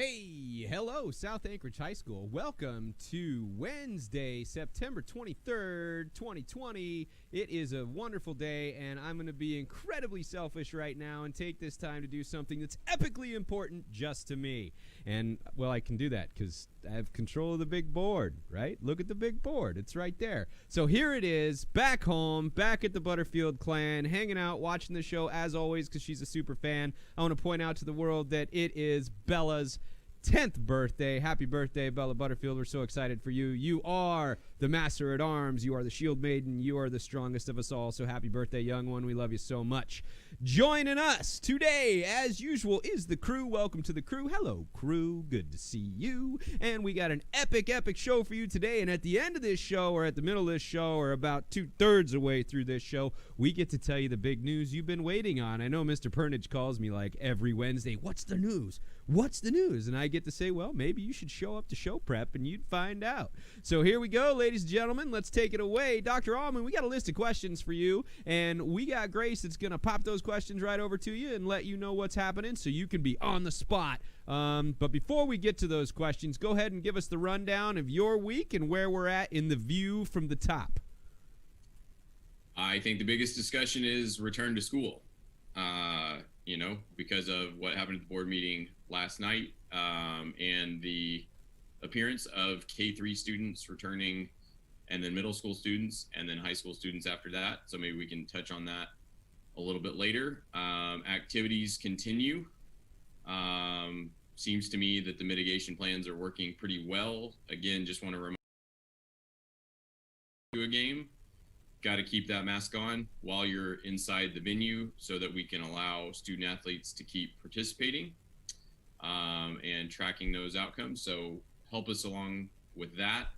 Hey, hello, South Anchorage High School. Welcome to Wednesday, September 23rd, 2020. It is a wonderful day, and I'm going to be incredibly selfish right now and take this time to do something that's epically important just to me. And, well, I can do that because I have control of the big board, right? Look at the big board. It's right there. So here it is, back home, back at the Butterfield clan, hanging out, watching the show as always because she's a super fan. I want to point out to the world that it is Bella's 10th birthday. Happy birthday, Bella Butterfield. We're so excited for you. You are the master at arms. You are the shield maiden. You are the strongest of us all. So happy birthday, young one. We love you so much. Joining us today, as usual, is the crew. Welcome to the crew. Hello, crew. Good to see you. And we got an epic show for you today. And at the end of this show, or at the middle of this show, or about 2/3 of the way through this show, we get to tell you the big news you've been waiting on. I know Mr. Pernage calls me like every Wednesday, what's the news? What's the news? And I get to say, well, maybe you should show up to show prep and you'd find out. So here we go, ladies and gentlemen. Let's take it away. Dr. Allman, we got a list of questions for you, and we got Grace that's going to pop those questions right over to you and let you know what's happening so you can be on the spot. But before we get to those questions, go ahead and give us the rundown of your week and where we're at in the view from the top. I think the biggest discussion is return to school. Because of what happened at the board meeting last night and the appearance of K-3 students returning, and then middle school students, and then high school students after that. So maybe we can touch on that a little bit later. Activities continue. Seems to me that the mitigation plans are working pretty well. Again, just want to remind you a game. Got to keep that mask on while you're inside the venue so that we can allow student athletes to keep participating and tracking those outcomes. So help us along with that.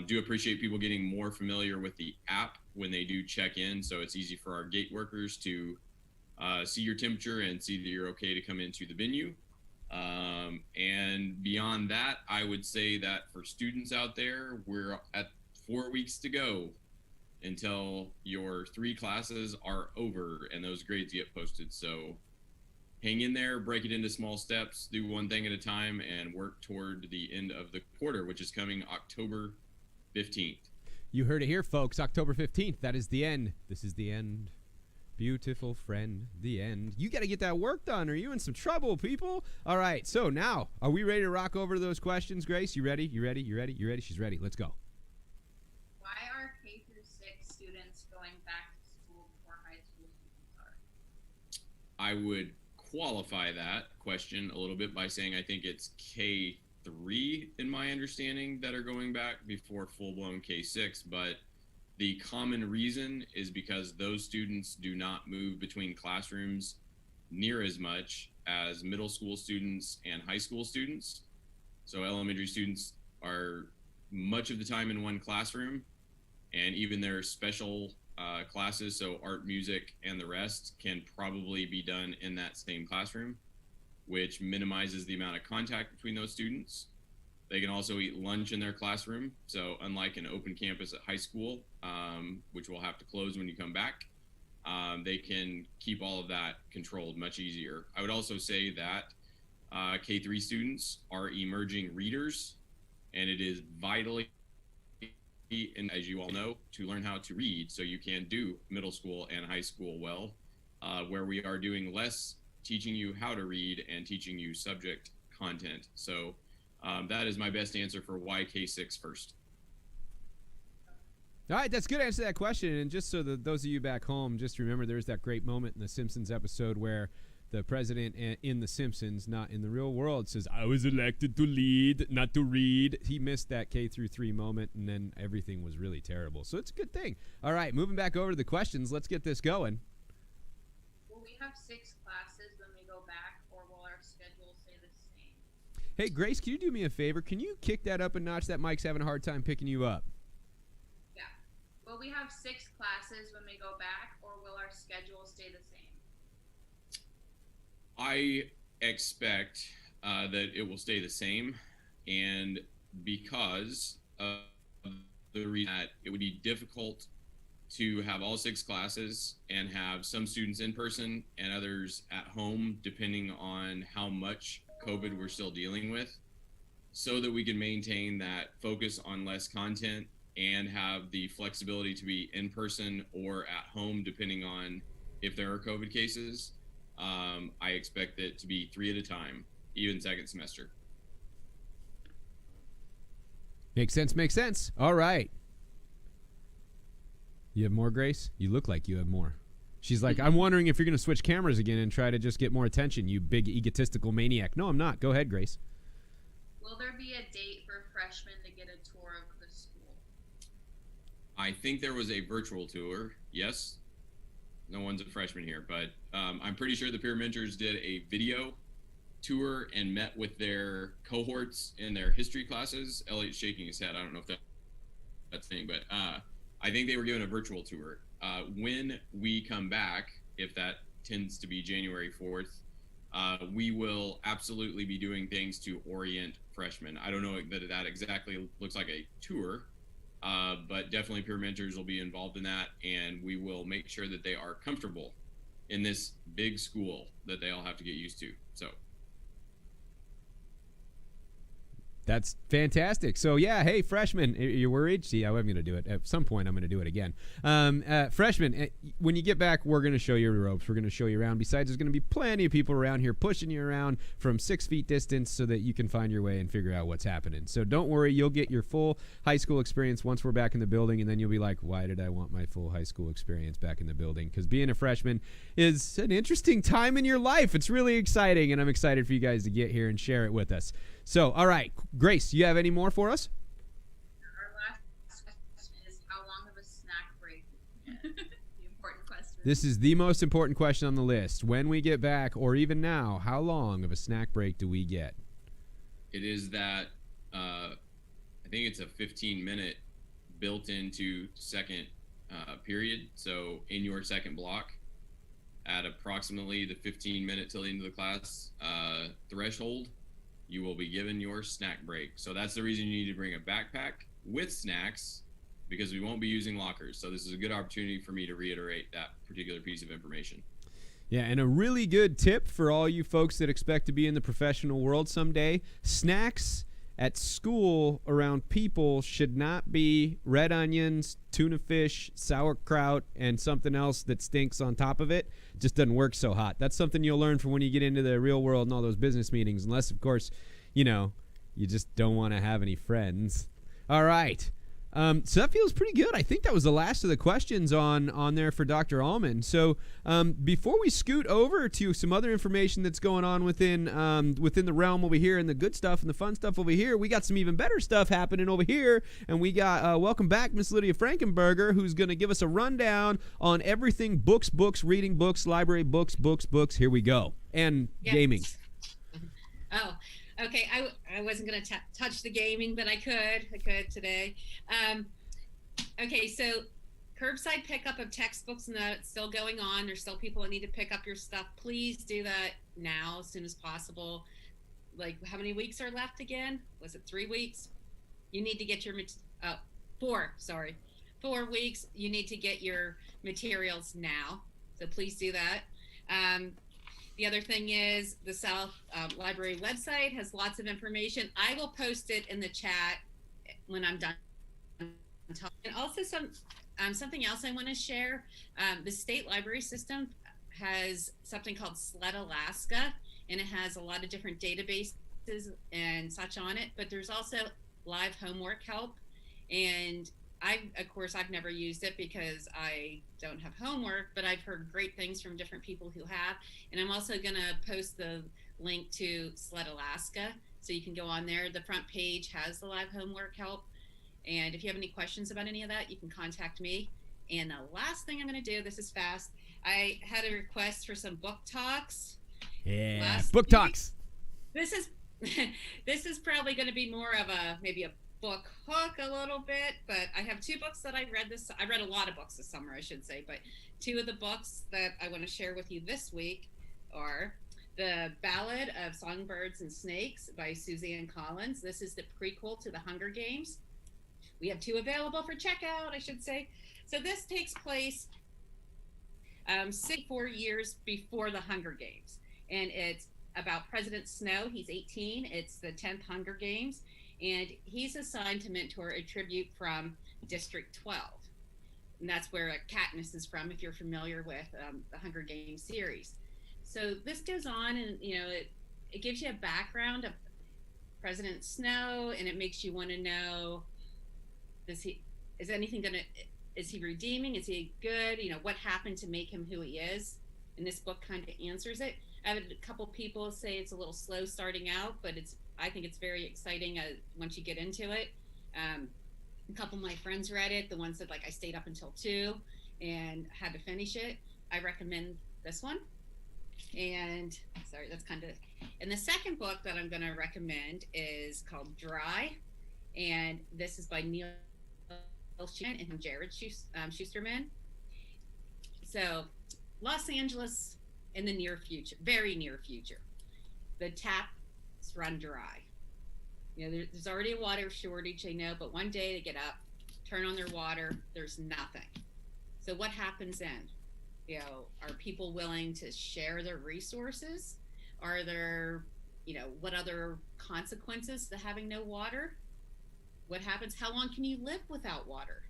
Do appreciate people getting more familiar with the app when they do check in. So it's easy for our gate workers to see your temperature and see that you're okay to come into the venue. And beyond that, I would say that for students out there, we're at 4 weeks to go until your 3 classes are over and those grades get posted. So hang in there, break it into small steps, do one thing at a time, and work toward the end of the quarter, which is coming October 15th. You heard it here, folks. October 15th. That is the end. This is the end. Beautiful friend, the end. You got to get that work done or you in some trouble, people. All right, so now, are we ready to rock over to those questions, Grace? You ready? You ready? You ready? You ready? She's ready. Let's go. Why are K-6 students going back to school before high school students are? I would qualify that question a little bit by saying I think it's K3 in my understanding that are going back before full-blown K6, but the common reason is because those students do not move between classrooms near as much as middle school students and high school students. So elementary students are much of the time in one classroom, and even their special classes, so art, music, and the rest, can probably be done in that same classroom, which minimizes the amount of contact between those students. They can also eat lunch in their classroom. So unlike an open campus at high school, which will have to close when you come back, they can keep all of that controlled much easier. I would also say that K-3 students are emerging readers, and it is vitally, and as you all know, to learn how to read so you can do middle school and high school well, where we are doing less teaching you how to read and teaching you subject content. So that is my best answer for why K-6 first. All right, that's a good answer to that question. And just so that those of you back home, just remember there's that great moment in the Simpsons episode where the president in The Simpsons, not in the real world, says, I was elected to lead, not to read. He missed that K-3 moment, and then everything was really terrible. So it's a good thing. All right, moving back over to the questions. Let's get this going. Will we have 6 classes when we go back, or will our schedule stay the same? Hey, Grace, can you do me a favor? Can you kick that up a notch? That mic's having a hard time picking you up. Yeah. Will we have 6 classes when we go back, or will our schedule stay the same? I expect that it will stay the same, and because of the reason that it would be difficult to have all 6 classes and have some students in person and others at home, depending on how much COVID we're still dealing with, so that we can maintain that focus on less content and have the flexibility to be in person or at home, depending on if there are COVID cases. I expect it to be 3 at a time, even second semester. Makes sense. Makes sense. All right. You have more, Grace? You look like you have more. She's like, I'm wondering if you're going to switch cameras again and try to just get more attention, you big egotistical maniac. No, I'm not. Go ahead, Grace. Will there be a date for freshmen to get a tour of the school? I think there was a virtual tour. Yes. No one's a freshman here, but I'm pretty sure the peer mentors did a video tour and met with their cohorts in their history classes. Elliot's shaking his head. I don't know if that's the thing, but I think they were given a virtual tour. When we come back, if that tends to be January 4th, we will absolutely be doing things to orient freshmen. I don't know that exactly looks like a tour, but definitely peer mentors will be involved in that, and we will make sure that they are comfortable in this big school that they all have to get used to. So that's fantastic. So, yeah, hey, freshmen, you're worried? See, I'm going to do it. At some point, I'm going to do it again. Freshmen, when you get back, we're going to show you the ropes. We're going to show you around. Besides, there's going to be plenty of people around here pushing you around from 6 feet distance so that you can find your way and figure out what's happening. So don't worry. You'll get your full high school experience once we're back in the building, and then you'll be like, why did I want my full high school experience back in the building? Because being a freshman is an interesting time in your life. It's really exciting, and I'm excited for you guys to get here and share it with us. So, all right, Grace, you have any more for us? Our last question is, how long of a snack break? The important question. This is the most important question on the list. When we get back, or even now, how long of a snack break do we get? it is that I think it's a 15-minute built into second period. So in your second block, at approximately the 15-minute till the end of the class threshold, you will be given your snack break. So that's the reason you need to bring a backpack with snacks, because we won't be using lockers. So this is a good opportunity for me to reiterate that particular piece of information. Yeah, and a really good tip for all you folks that expect to be in the professional world someday: snacks at school around people should not be red onions, tuna fish, sauerkraut, and something else that stinks on top of it. It just doesn't work so hot. That's something you'll learn from when you get into the real world and all those business meetings, unless, of course, you just don't want to have any friends. All right. So that feels pretty good. I think that was the last of the questions on there for Dr. Allman. So before we scoot over to some other information that's going on within the realm over here, and the good stuff and the fun stuff over here, we got some even better stuff happening over here. And we got welcome back Miss Lydia Frankenberger, who's going to give us a rundown on everything books, reading books, library books. Here we go. And yes. Gaming. Oh. Okay, I wasn't going to touch the gaming, but I could today. Okay, so curbside pickup of textbooks, and that's still going on. There's still people that need to pick up your stuff. Please do that now, as soon as possible. Like, how many weeks are left again? Was it 3 weeks? You need to get your 4 weeks. You need to get your materials now. So please do that. The other thing is the South Library website has lots of information. I will post it in the chat when I'm done. And also something else I want to share. The state library system has something called SLED Alaska, and it has a lot of different databases and such on it, but there's also live homework help. And I've never used it because I don't have homework, but I've heard great things from different people who have. And I'm also going to post the link to SLED Alaska, so you can go on there. The front page has the live homework help. And if you have any questions about any of that, you can contact me. And the last thing I'm going to do, this is fast. I had a request for some book talks. Yeah, book talks. This is probably going to be more of maybe a book hook a little bit, but I have 2 books that I read a lot of books this summer, I should say, but 2 of the books that I want to share with you this week are The Ballad of Songbirds and Snakes by Suzanne Collins. This is the prequel to the Hunger Games. We have 2 available for checkout, I should say. So this takes place 64 years before the Hunger Games, and it's about President Snow. He's 18. It's the 10th Hunger Games, and he's assigned to mentor a tribute from District 12. And that's where Katniss is from, if you're familiar with the Hunger Games series. So this goes on, and it gives you a background of President Snow, and it makes you want to know, is he redeeming? Is he good? What happened to make him who he is? And this book kind of answers it. I had a couple people say it's a little slow starting out, but I think it's very exciting once you get into it. A couple of my friends read it. The one said, I stayed up until 2 and had to finish it. I recommend this one. And sorry, that's kind of. And the second book that I'm going to recommend is called Dry, and this is by Neil Schusterman and Jared Schusterman. So, Los Angeles in the near future, very near future, the taps run dry. There's already a water shortage, I know, but one day they get up, turn on their water, there's nothing. So what happens then? Are people willing to share their resources? Are there, what other consequences to having no water? What happens? How long can you live without water?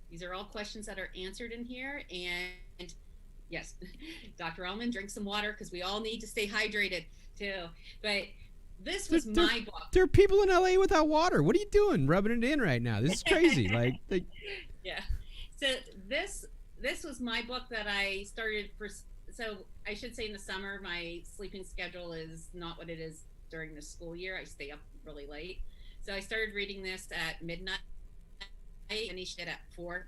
These are all questions that are answered in here. And yes, Dr. Ullman, drink some water because we all need to stay hydrated too. But this was my book. There are people in LA without water. What are you doing rubbing it in right now? This is crazy. Yeah. So this was my book that I started for. So I should say in the summer, my sleeping schedule is not what it is during the school year. I stay up really late. So I started reading this at midnight. I finished it at 4.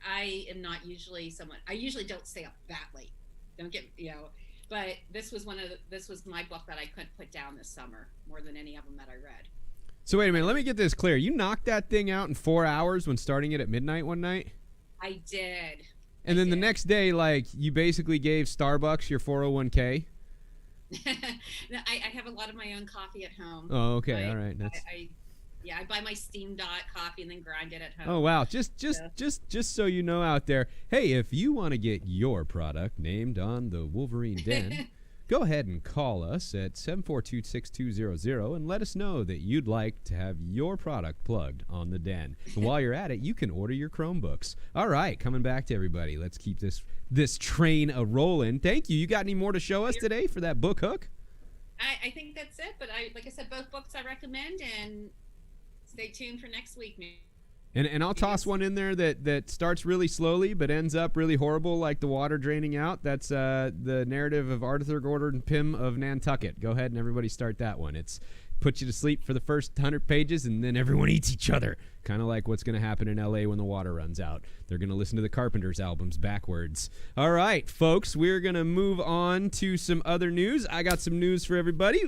I am not usually someone. I usually don't stay up that late. Don't get But this was my book that I couldn't put down this summer more than any of them that I read. So wait a minute, let me get this clear. You knocked that thing out in 4 hours when starting it at midnight one night? I did. And then the next day, you basically gave Starbucks your 401k? No, I have a lot of my own coffee at home. Oh, okay, all right. I buy my Steam Dot coffee and then grind it at home. Oh wow! Just so you know out there, hey, if you want to get your product named on the Wolverine Den, go ahead and call us at 742-6200 and let us know that you'd like to have your product plugged on the Den. And while you're at it, you can order your Chromebooks. All right, coming back to everybody. Let's keep this train a-rolling. Thank you. You got any more to show us today for that book hook? I think that's it, but like I said, both books I recommend, and stay tuned for next week, man. And I'll toss one in there that starts really slowly but ends up really horrible, like the water draining out. That's the narrative of Arthur Gordon Pym of Nantucket. Go ahead and everybody start that one. It's puts you to sleep for the first 100 pages, and then everyone eats each other. Kind of like what's going to happen in L.A. when the water runs out. They're going to listen to the Carpenters albums backwards. All right, folks, we're going to move on to some other news. I got some news for everybody.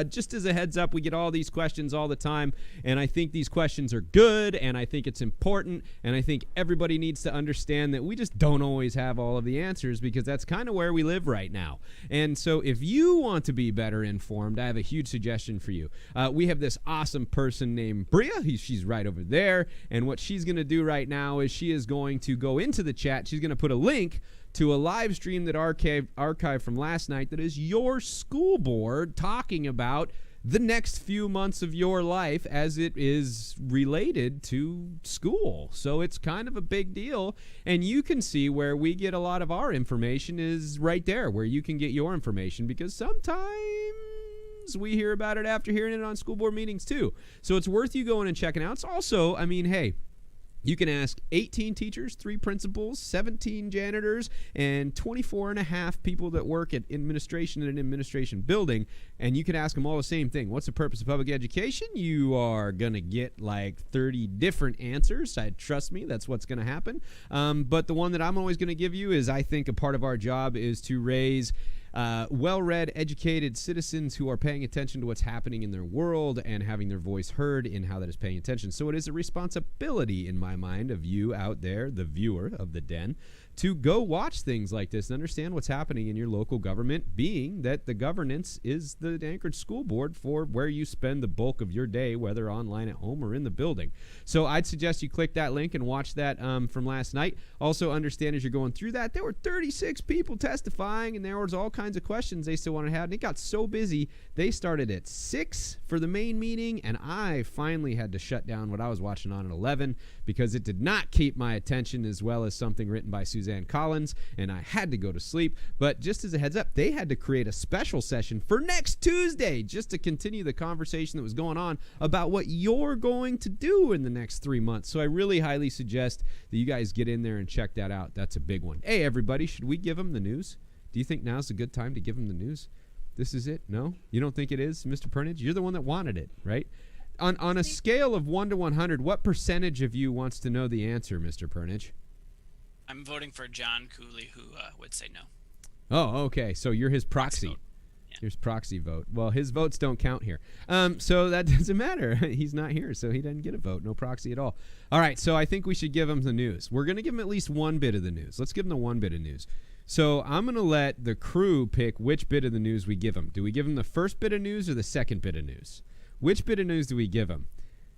Just as a heads up, we get all these questions all the time, and I think these questions are good, and I think it's important, and I think everybody needs to understand that we just don't always have all of the answers, because that's kind of where we live right now. And so if you want to be better informed, I have a huge suggestion for you. We have this awesome person named Bria. She's right over there. And what she's going to do right now is she is going to go into the chat. She's going to put a link to a live stream that archived from last night that is your school board talking about the next few months of your life as it is related to school. So it's kind of a big deal. And you can see where we get a lot of our information is right there, where you can get your information, because sometimes we hear about it after hearing it on school board meetings too. So it's worth you going and checking out. It's also, hey, you can ask 18 teachers, 3 principals, 17 janitors, and 24 and a half people that work at administration in an administration building, and you can ask them all the same thing. What's the purpose of public education? You are going to get like 30 different answers. Trust me, that's what's going to happen. But the one that I'm always going to give you is, I think a part of our job is to raise well-read, educated citizens who are paying attention to what's happening in their world and having their voice heard in how that is paying attention. So it is a responsibility, in my mind, of you out there, the viewer of the Den, to go watch things like this and understand what's happening in your local government, being that the governance is the Anchorage School Board for where you spend the bulk of your day, whether online at home or in the building. So I'd suggest you click that link and watch that from last night. Also understand as you're going through that, there were 36 people testifying, and there was all kinds of questions they still wanted to have. And it got so busy, they started at 6 for the main meeting, and I finally had to shut down what I was watching on at 11 because it did not keep my attention, as well as something written by Suzanne Collins, and I had to go to sleep. But just as a heads up, they had to create a special session for next Tuesday just to continue the conversation that was going on about what you're going to do in the next 3 months. So I really highly suggest that you guys get in there and check that out. That's a big one. Hey, everybody, should we give them the news? Do you think now's a good time to give them the news? This is it? No? You don't think it is, Mr. Pernage? You're the one that wanted it, right? On a scale of 1 to 100, what percentage of you wants to know the answer, Mr. Pernage? I'm voting for John Cooley, who would say no. Oh, okay. So you're his proxy. Vote. Yeah. His proxy vote. Well, his votes don't count here. So that doesn't matter. He's not here, so he doesn't get a vote. No proxy at all. All right, so I think we should give him the news. We're going to give him at least one bit of the news. Let's give him the one bit of news. So I'm going to let the crew pick which bit of the news we give him. Do we give him the first bit of news or the second bit of news? Which bit of news do we give them?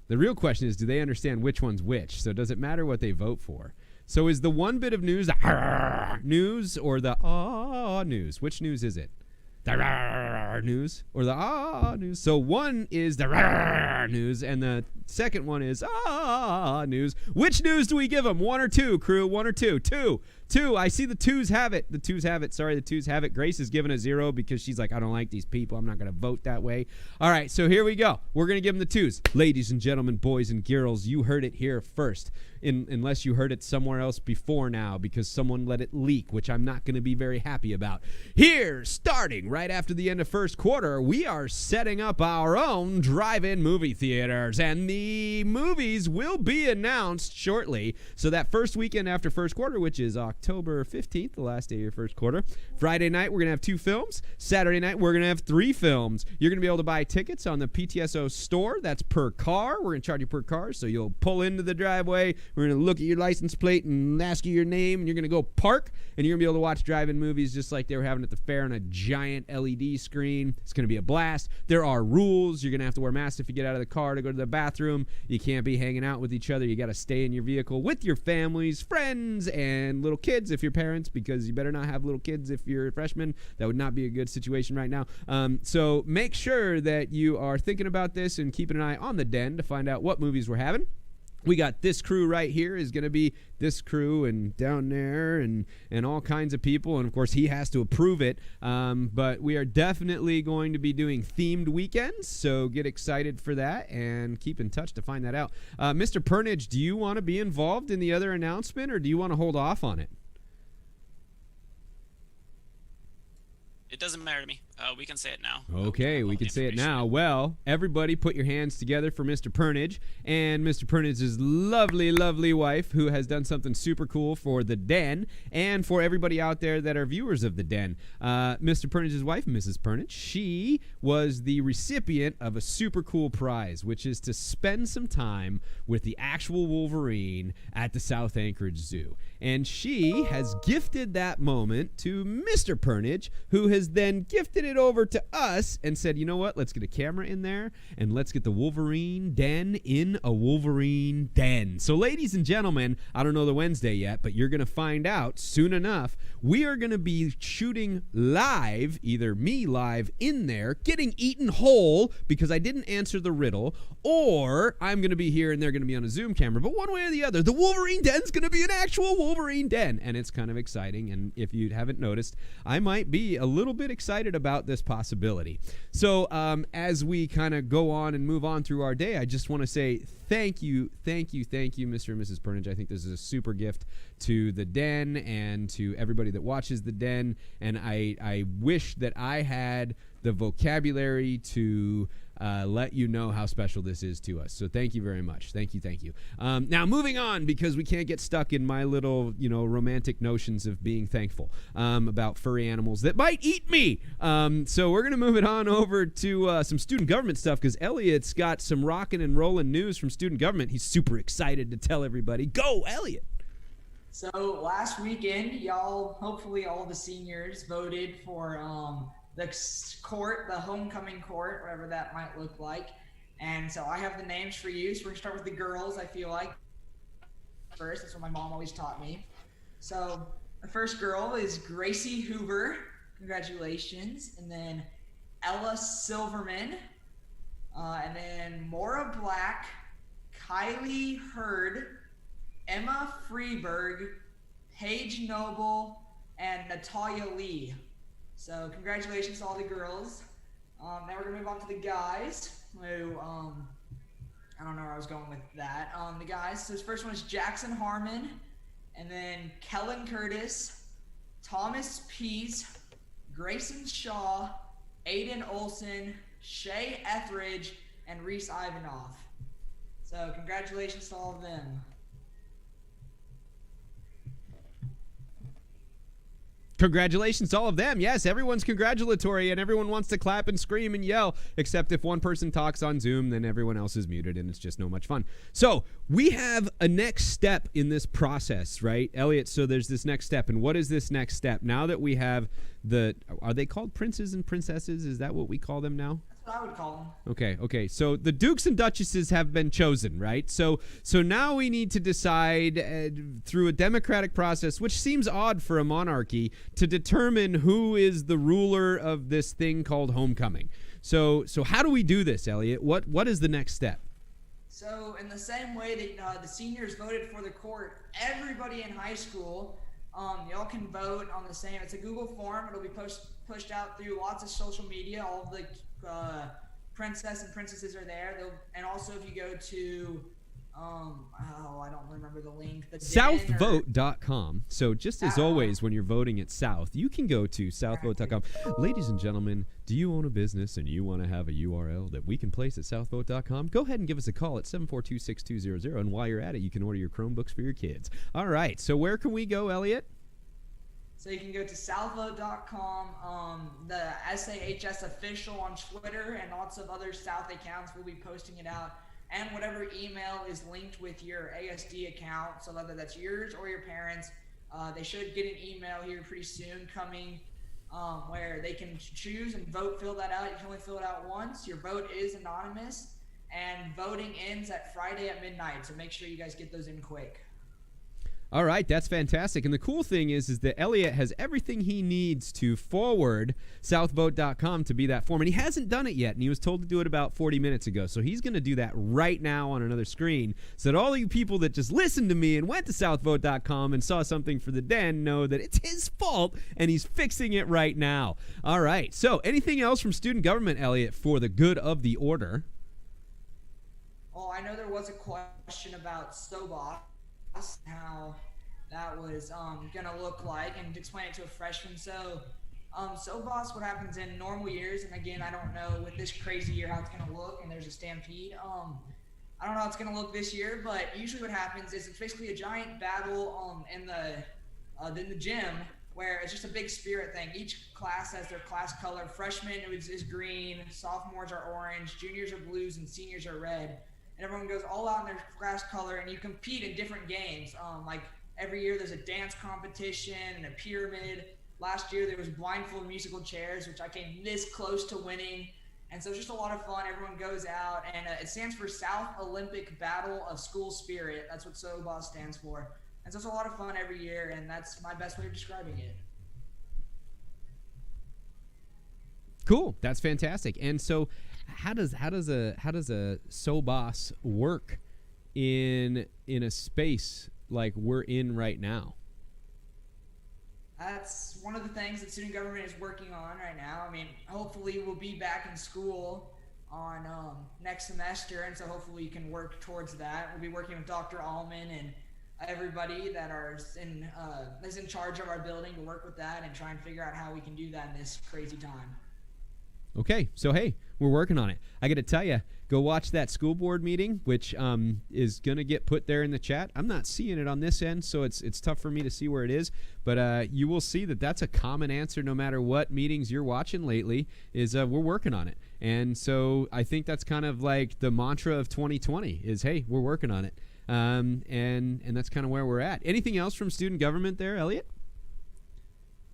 The real question is, do they understand which one's which? So does it matter what they vote for? So is the one bit of news the news or the news? Which news is it? The news or the news? So one is the news and the second one is news. Which news do we give them? 1 or 2, crew? 1 or 2? 2. I see the twos have it. The twos have it. Sorry, the twos have it. Grace is giving a 0 because she's like, I don't like these people. I'm not going to vote that way. All right, so here we go. We're going to give them the twos. Ladies and gentlemen, boys and girls, you heard it here first. Unless you heard it somewhere else before now because someone let it leak, which I'm not going to be very happy about. Here, starting right after the end of first quarter, we are setting up our own drive-in movie theaters, and the movies will be announced shortly. So that first weekend after first quarter, which is October 15th, the last day of your first quarter, Friday night, we're going to have 2 films. Saturday night, we're going to have 3 films. You're going to be able to buy tickets on the PTSO store. That's per car. We're going to charge you per car, so you'll pull into the driveway. We're going to look at your license plate and ask you your name, and you're going to go park, and you're going to be able to watch drive-in movies just like they were having at the fair on a giant LED screen. It's going to be a blast. There are rules. You're going to have to wear masks if you get out of the car to go to the bathroom. You can't be hanging out with each other. You got to stay in your vehicle with your families, friends, and little kids if you're parents, because you better not have little kids if you're a freshman. That would not be a good situation right now. So make sure that you are thinking about this and keeping an eye on the Den to find out what movies we're having. We got this crew right here is going to be this crew and down there and all kinds of people. And, of course, he has to approve it. But we are definitely going to be doing themed weekends, so get excited for that and keep in touch to find that out. Mr. Pernage, do you want to be involved in the other announcement, or do you want to hold off on it? It doesn't matter to me. We can say it now. Okay, we can say it now. Well, everybody put your hands together for Mr. Pernage and Mr. Pernage's lovely, lovely wife, who has done something super cool for the Den and for everybody out there that are viewers of the Den. Mr. Pernage's wife, Mrs. Pernage, she was the recipient of a super cool prize, which is to spend some time with the actual Wolverine at the South Anchorage Zoo. And she has gifted that moment to Mr. Pernage, who has then gifted it over to us and said, you know what, let's get a camera in there and let's get the Wolverine Den in a Wolverine Den. So ladies and gentlemen, I don't know the Wednesday yet, but you're going to find out soon enough. We are going to be shooting live, either me live in there, getting eaten whole because I didn't answer the riddle, or I'm going to be here and they're going to be on a Zoom camera. But one way or the other, the Wolverine Den's going to be an actual Wolverine Den, and it's kind of exciting. And if you haven't noticed, I might be a little bit excited about this possibility. So as we kind of go on and move on through our day, I just want to say thank you, Mr. and Mrs. Pernage. I think this is a super gift to the Den and to everybody that watches the Den, and I wish that I had the vocabulary to let you know how special this is to us. So thank you very much. Thank you. Now moving on, because we can't get stuck in my little, romantic notions of being thankful about furry animals that might eat me. So we're going to move it on over to some student government stuff, because Elliot's got some rockin' and rollin' news from student government. He's super excited to tell everybody. Go, Elliot! So last weekend, y'all, hopefully all the seniors voted for the court, the homecoming court, whatever that might look like. And so I have the names for you. So we're gonna start with the girls, I feel like. First, that's what my mom always taught me. So the first girl is Gracie Hoover. Congratulations. And then Ella Silverman. And then Maura Black, Kylie Hurd, Emma Freeberg, Paige Noble, and Natalia Lee. So congratulations to all the girls. Now we're gonna move on to the guys. Who I don't know where I was going with that. The guys. So this first one is Jackson Harmon, and then Kellen Curtis, Thomas Pease, Grayson Shaw, Aiden Olson, Shay Etheridge, and Reese Ivanoff. So congratulations to all of them. Congratulations to all of them. Yes, everyone's congratulatory and everyone wants to clap and scream and yell, except if one person talks on Zoom, then everyone else is muted and it's just no much fun. So we have a next step in this process, right, Elliot? So there's this next step. And what is this next step? Now that we have are they called princes and princesses? Is that what we call them now? I would call them. Okay. So the dukes and duchesses have been chosen, right? So now we need to decide through a democratic process, which seems odd for a monarchy, to determine who is the ruler of this thing called homecoming. So how do we do this, Elliot? What is the next step? So in the same way that the seniors voted for the court, everybody in high school, y'all can vote on the same. It's a Google form. It'll be pushed out through lots of social media. All of the princess and princesses are there. And also if you go to I don't remember the link. Southvote.com. So just as always, when you're voting at South, you can go to southvote.com. Ladies and gentlemen, do you own a business and you want to have a URL that we can place at southvote.com? Go ahead and give us a call at 742-6200. And while you're at it, you can order your Chromebooks for your kids. All right. So where can we go, Elliot? So you can go to southvote.com, the SAHS official on Twitter, and lots of other South accounts will be posting it out. And whatever email is linked with your ASD account, so whether that's yours or your parents, they should get an email here pretty soon coming where they can choose and vote, fill that out. You can only fill it out once. Your vote is anonymous, and voting ends at Friday at midnight, so make sure you guys get those in quick. All right, that's fantastic. And the cool thing is that Elliot has everything he needs to forward southvote.com to be that form. And he hasn't done it yet, and he was told to do it about 40 minutes ago. So he's going to do that right now on another screen so that all you people that just listened to me and went to southvote.com and saw something for the den know that it's his fault, and he's fixing it right now. All right, so anything else from student government, Elliot, for the good of the order? Oh, I know there was a question about SOBOS, how that was gonna look like, and to explain it to a freshman. So SOBOS, what happens in normal years, and again, I don't know with this crazy year how it's gonna look, and there's a stampede. I don't know how it's gonna look this year, but usually what happens is it's basically a giant battle in the gym, where it's just a big spirit thing. Each class has their class color. Freshmen is green, sophomores are orange, juniors are blues, and seniors are red. And everyone goes all out in their class color, and you compete in different games. Like every year there's a dance competition and a pyramid. Last year there was blindfold musical chairs, which I came this close to winning. And so it's just a lot of fun. Everyone goes out, and it stands for South Olympic Battle of School Spirit. That's what SOBOS stands for. And so it's a lot of fun every year, and that's my best way of describing it. Cool. That's fantastic. And so how does a SOBOS work in a space like we're in right now? That's one of the things that student government is working on right now. I mean, hopefully we'll be back in school on next semester, and so hopefully we can work towards that. We'll be working with Dr. Allman and everybody that is in charge of our building to work with that and try and figure out how we can do that in this crazy time. Okay, so hey, we're working on it. I got to tell you, go watch that school board meeting, which is going to get put there in the chat. I'm not seeing it on this end, so it's tough for me to see where it is. But you will see that that's a common answer no matter what meetings you're watching lately, is we're working on it. And so I think that's kind of like the mantra of 2020 is, hey, we're working on it. and that's kind of where we're at. Anything else from student government there, Elliot?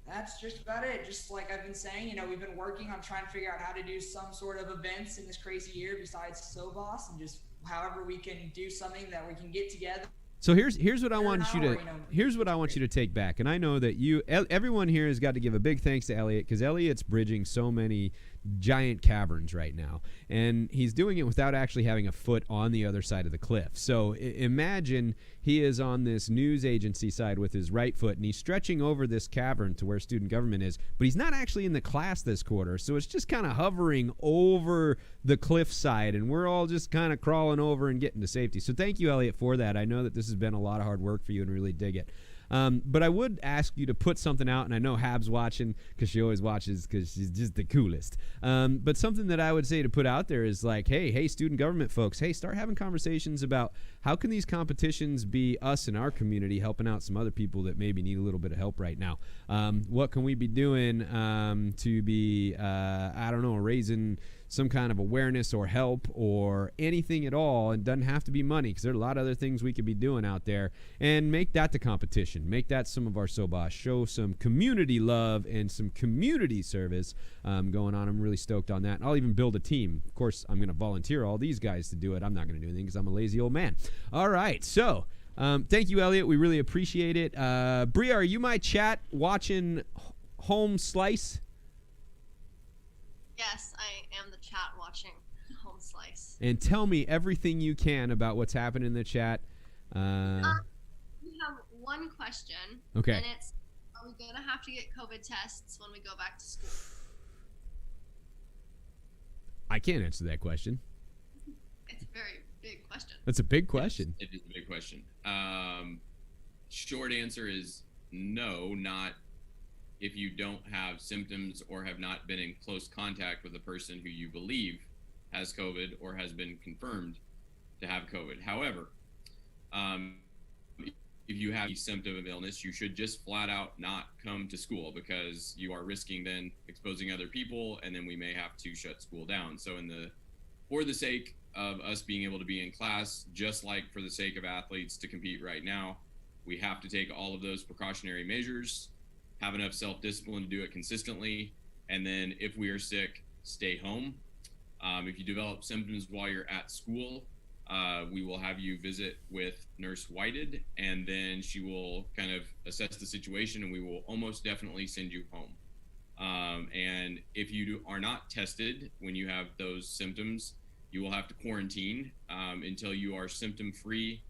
That's just about it. Just like I've been saying, you know, we've been working on trying to figure out how to do some sort of events in this crazy year besides SOBOS, and just however we can do something that we can get together. So here's what I want you to You know, here's what I want you to take back. And I know that everyone here has got to give a big thanks to Elliot, because Elliot's bridging so many giant caverns right now, and he's doing it without actually having a foot on the other side of the cliff. So imagine he is on this news agency side with his right foot, and he's stretching over this cavern to where student government is, but he's not actually in the class this quarter, so it's just kind of hovering over the cliff side, and we're all just kind of crawling over and getting to safety. So thank you, Elliot, for that. I know that this has been a lot of hard work for you, and really dig it. But I would ask you to put something out, and I know Hab's watching because she always watches because she's just the coolest. But something that I would say to put out there is like, hey, student government folks, hey, start having conversations about how can these competitions be us in our community helping out some other people that maybe need a little bit of help right now. What can we be doing to be, I don't know, raising some kind of awareness or help or anything at all? It doesn't have to be money, because there are a lot of other things we could be doing out there, and make that the competition. Make that some of our SOBOS. Show some community love and some community service going on. I'm really stoked on that. I'll even build a team. Of course, I'm going to volunteer all these guys to do it. I'm not going to do anything because I'm a lazy old man. All right, so thank you, Elliot. We really appreciate it. Bria, are you my chat watching Home Slice? Yes, I am the chat watching Home Slice. And tell me everything you can about what's happening in the chat. We have one question. Okay. And it's, are we going to have to get COVID tests when we go back to school? I can't answer that question. It's a very big question. That's a big question. Yes, it is a big question. Short answer is no, not if you don't have symptoms or have not been in close contact with a person who you believe has COVID or has been confirmed to have COVID. However, if you have a symptom of illness, you should just flat out not come to school, because you are risking then exposing other people, and then we may have to shut school down. So for the sake of us being able to be in class, just like for the sake of athletes to compete right now, we have to take all of those precautionary measures, have enough self-discipline to do it consistently, and then if we are sick, stay home. If you develop symptoms while you're at school, we will have you visit with Nurse Whited, and then she will kind of assess the situation, and we will almost definitely send you home. And if you are not tested when you have those symptoms, you will have to quarantine until you are symptom-free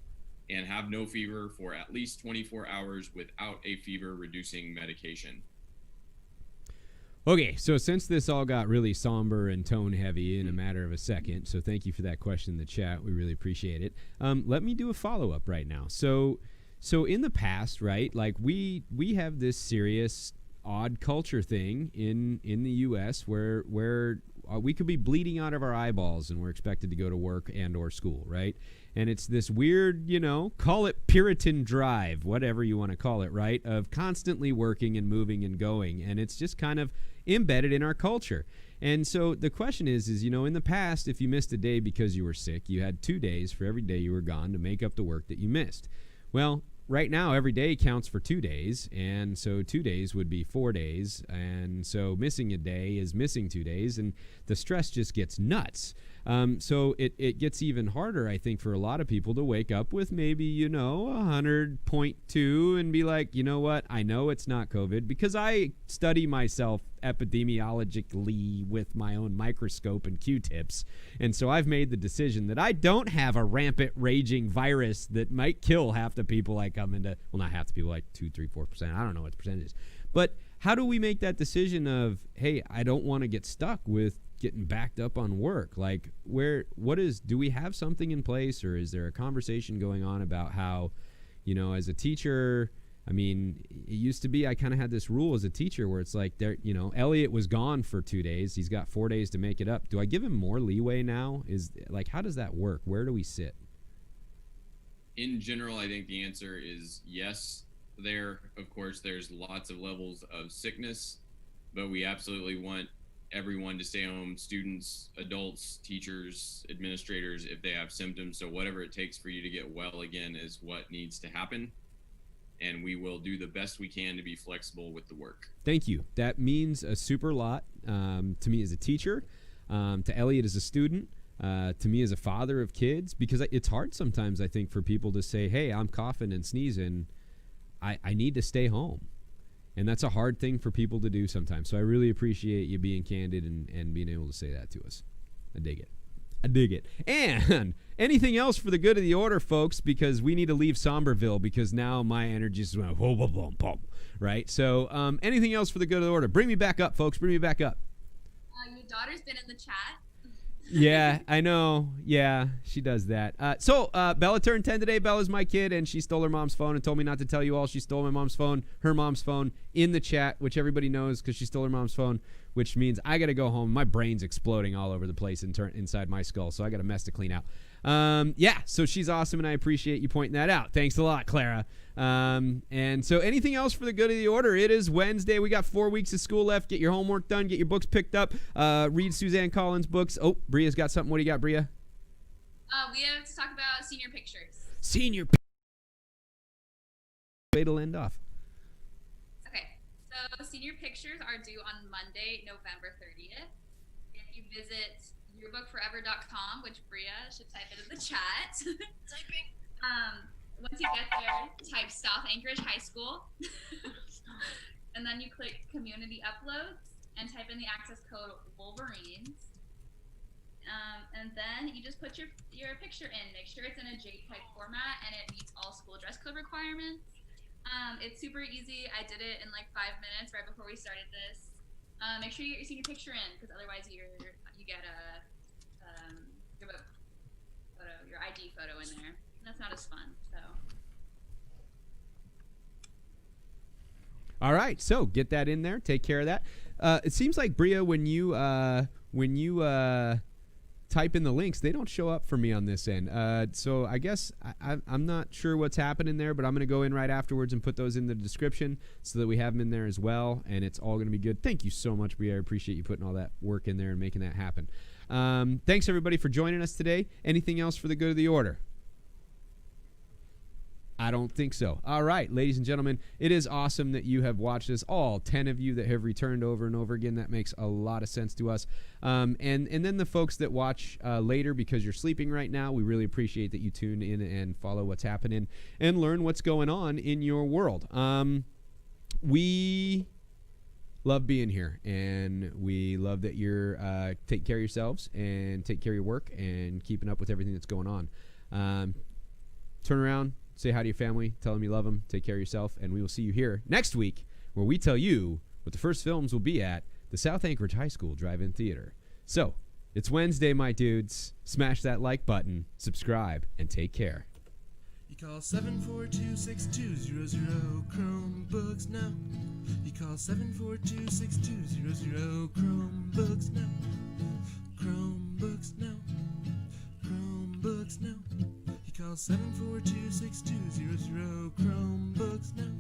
and have no fever for at least 24 hours without a fever-reducing medication. Okay, so since this all got really somber and tone heavy in a matter of a second, so thank you for that question in the chat. We really appreciate it. Let me do a follow-up right now. So in the past, right, like we have this serious odd culture thing in the U.S. where we could be bleeding out of our eyeballs and we're expected to go to work and or school, right? And it's this weird, call it Puritan drive, whatever you want to call it, right, of constantly working and moving and going. And it's just kind of embedded in our culture. And so the question is, in the past, if you missed a day because you were sick, you had 2 days for every day you were gone to make up the work that you missed. Well, right now, every day counts for 2 days, and so 2 days would be 4 days, and so missing a day is missing 2 days, and the stress just gets nuts. So it gets even harder, I think, for a lot of people to wake up with maybe, 100.2 and be like, you know what, I know it's not COVID, because I study myself epidemiologically with my own microscope and Q-tips, and so I've made the decision that I don't have a rampant, raging virus that might kill half the people I come into, well, not half the people, like 2, 3, 4%, I don't know what the percentage is, but how do we make that decision of, hey, I don't want to get stuck with getting backed up on work? Like, do we have something in place, or is there a conversation going on about how, as a teacher, I mean, it used to be I kind of had this rule as a teacher where it's like, Elliot was gone for 2 days. He's got 4 days to make it up. Do I give him more leeway now? How does that work? Where do we sit? In general, I think the answer is yes. Of course, there's lots of levels of sickness, but we absolutely want everyone to stay home, students, adults, teachers, administrators, if they have symptoms. So whatever it takes for you to get well again is what needs to happen. And we will do the best we can to be flexible with the work. Thank you. That means a super lot to me as a teacher, to Elliot as a student, to me as a father of kids, because it's hard sometimes, I think, for people to say, hey, I'm coughing and sneezing. I need to stay home. And that's a hard thing for people to do sometimes. So I really appreciate you being candid and being able to say that to us. I dig it. I dig it. And anything else for the good of the order, folks, because we need to leave Somberville because now my energy just went boom, boom, boom, boom, right? So anything else for the good of the order? Bring me back up, folks. Bring me back up. Your daughter's been in the chat. Yeah, I know. Yeah, she does that. So Bella turned 10 today. Bella's my kid, and she stole her mom's phone and told me not to tell you all. She stole my mom's phone, her mom's phone, in the chat, which everybody knows because she stole her mom's phone, which means I got to go home. My brain's exploding all over the place inside my skull, so I got a mess to clean out. Yeah, so she's awesome, and I appreciate you pointing that out. Thanks a lot, Clara. And so anything else for the good of the order? It is Wednesday. We got 4 weeks of school left. Get your homework done. Get your books picked up. Read Suzanne Collins' books. Oh, Bria's got something. What do you got, Bria? We have to talk about senior pictures. Senior way to end off. Okay, so senior pictures are due on Monday, November 30th. If you visit yearbookforever.com, which Bria should type it in the chat. Typing. Once you get there, type South Anchorage High School. And then you click Community Uploads and type in the access code Wolverines. And then you just put your picture in. Make sure it's in a JPEG format and it meets all school dress code requirements. It's super easy. I did it in like 5 minutes right before we started this. Make sure you get your senior picture in, because otherwise you get your ID photo in there. And that's not as fun. So. All right, so get that in there. Take care of that. It seems like, Bria, when you type in the links, they don't show up for me on this end. So I guess I'm not sure what's happening there, but I'm going to go in right afterwards and put those in the description so that we have them in there as well, and it's all going to be good. Thank you so much, Bria. I appreciate you putting all that work in there and making that happen. Thanks, everybody, for joining us today. Anything else for the good of the order? I don't think so. All right, ladies and gentlemen, it is awesome that you have watched us, all 10 of you that have returned over and over again. That makes a lot of sense to us. And then the folks that watch later because you're sleeping right now, we really appreciate that you tune in and follow what's happening and learn what's going on in your world. We love being here, and we love that you're taking care of yourselves and take care of your work and keeping up with everything that's going on. Turn around. Say hi to your family. Tell them you love them. Take care of yourself. And we will see you here next week where we tell you what the first films will be at the South Anchorage High School Drive-In Theater. So, it's Wednesday, my dudes. Smash that like button, subscribe, and take care. You call 742-6200 Chromebooks now. You call 742-6200 Chromebooks now. Chromebooks now. Chromebooks now. You call 742-6200 Chromebooks now.